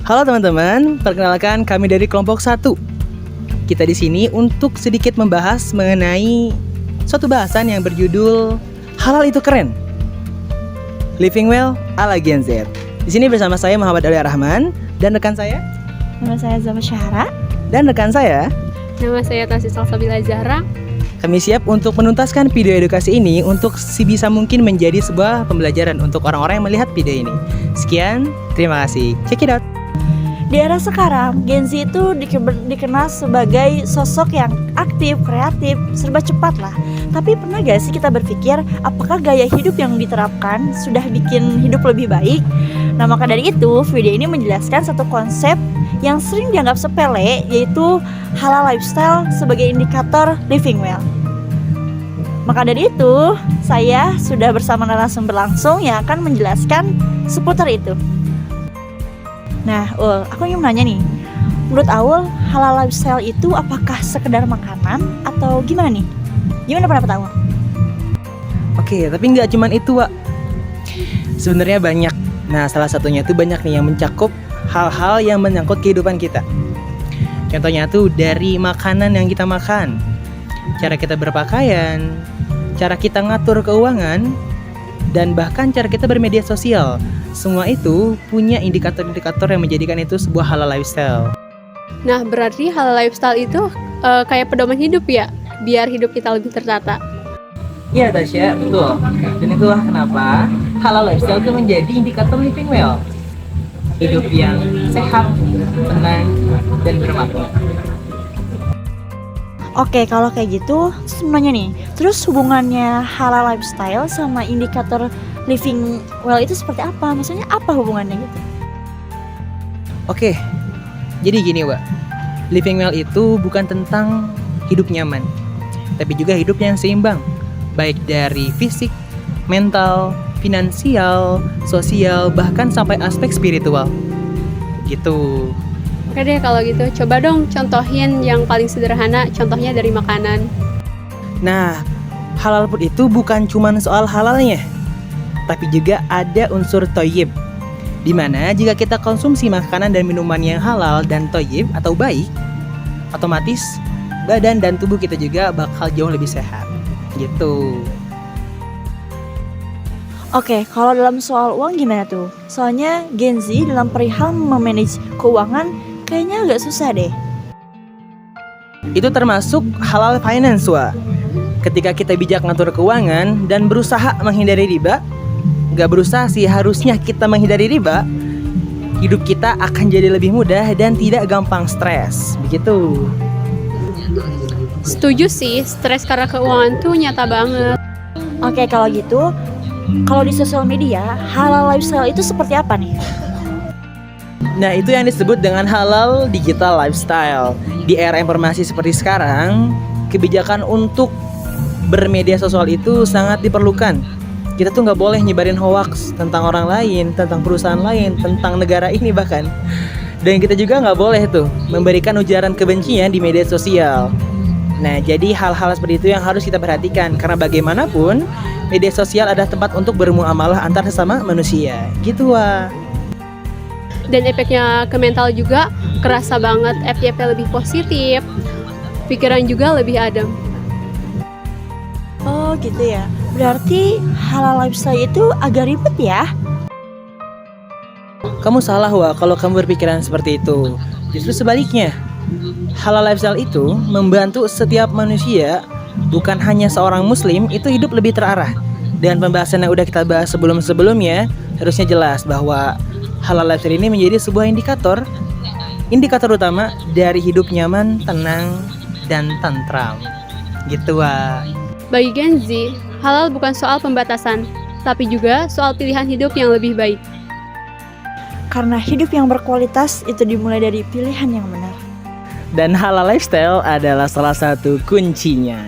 Halo teman-teman, perkenalkan kami dari kelompok 1. Kita di sini untuk sedikit membahas mengenai suatu bahasan yang berjudul Halal itu keren. Living well ala Gen Z. Di sini bersama saya Muhammad Ali Rahman dan rekan saya. Nama saya Zama Syahra. Dan rekan saya. Nama saya Tasya Salsabila Zahra. Kami siap untuk menuntaskan video edukasi ini untuk sebisa mungkin menjadi sebuah pembelajaran untuk orang-orang yang melihat video ini. Sekian, terima kasih. Check it out. Di era sekarang, Gen Z itu dikenal sebagai sosok yang aktif, kreatif, serba cepat lah. Tapi pernah gak sih kita berpikir apakah gaya hidup yang diterapkan sudah bikin hidup lebih baik? Nah maka dari itu, video ini menjelaskan satu konsep yang sering dianggap sepele, yaitu halal lifestyle sebagai indikator living well. Maka dari itu, saya sudah bersama narasumber langsung yang akan menjelaskan seputar itu. Nah, aku ingin menanya nih, menurut Aul, halal lifestyle itu apakah sekedar makanan atau gimana nih? Gimana pendapat Aul? Oke, tapi nggak cuman itu, Wak. Sebenarnya banyak. Nah, salah satunya itu banyak nih yang mencakup hal-hal yang menyangkut kehidupan kita. Contohnya tuh dari makanan yang kita makan, cara kita berpakaian, cara kita ngatur keuangan, dan bahkan cara kita bermedia sosial. Semua itu punya indikator-indikator yang menjadikan itu sebuah halal lifestyle. Nah, berarti halal lifestyle itu kayak pedoman hidup ya, biar hidup kita lebih tertata. Iya Tasya, betul. Dan itulah kenapa halal lifestyle itu menjadi indikator living well. Hidup yang sehat, tenang, dan bermakna. Oke, kalau kayak gitu, sebenarnya nih, terus hubungannya halal lifestyle sama indikator living well itu seperti apa? Maksudnya apa hubungannya gitu? Oke, jadi gini Wak, living well itu bukan tentang hidup nyaman, tapi juga hidup yang seimbang, baik dari fisik, mental, finansial, sosial, bahkan sampai aspek spiritual. Gitu. Oke deh kalau gitu, coba dong contohin yang paling sederhana, contohnya dari makanan. Nah, halal food itu bukan cuma soal halalnya, tapi juga ada unsur thayyib, dimana jika kita konsumsi makanan dan minuman yang halal dan thayyib atau baik, otomatis badan dan tubuh kita juga bakal jauh lebih sehat. Gitu. Oke, kalau dalam soal uang gimana tuh? Soalnya Gen Z dalam perihal memanage keuangan kayaknya agak susah deh. Itu termasuk halal finance, Wak. Ketika kita bijak ngatur keuangan dan berusaha menghindari riba, gak berusaha sih, harusnya kita menghindari riba, hidup kita akan jadi lebih mudah dan tidak gampang stres. Begitu. Setuju sih, stres karena keuangan tuh nyata banget. Oke, kalau gitu, kalau di sosial media, halal lifestyle itu seperti apa nih? Nah, itu yang disebut dengan halal digital lifestyle. Di era informasi seperti sekarang, kebijakan untuk bermedia sosial itu sangat diperlukan. Kita tuh nggak boleh nyebarin hoax tentang orang lain, tentang perusahaan lain, tentang negara ini bahkan. Dan kita juga nggak boleh tuh memberikan ujaran kebencian di media sosial. Nah, jadi hal-hal seperti itu yang harus kita perhatikan, karena bagaimanapun media sosial adalah tempat untuk bermuamalah antar sesama manusia. Gitu, Wak. Dan efeknya ke mental juga kerasa banget, FYP lebih positif, pikiran juga lebih adem. Oh gitu ya, berarti halal lifestyle itu agak ribet ya? Kamu salah, Wak, kalau kamu berpikiran seperti itu. Justru sebaliknya, halal lifestyle itu membantu setiap manusia, bukan hanya seorang muslim, itu hidup lebih terarah. Dan pembahasan yang udah kita bahas sebelum-sebelumnya, harusnya jelas bahwa halal lifestyle ini menjadi sebuah indikator utama dari hidup nyaman, tenang, dan tentram. Gitu, Wak. Bagi Gen Z, halal bukan soal pembatasan, tapi juga soal pilihan hidup yang lebih baik. Karena hidup yang berkualitas itu dimulai dari pilihan yang benar. Dan halal lifestyle adalah salah satu kuncinya.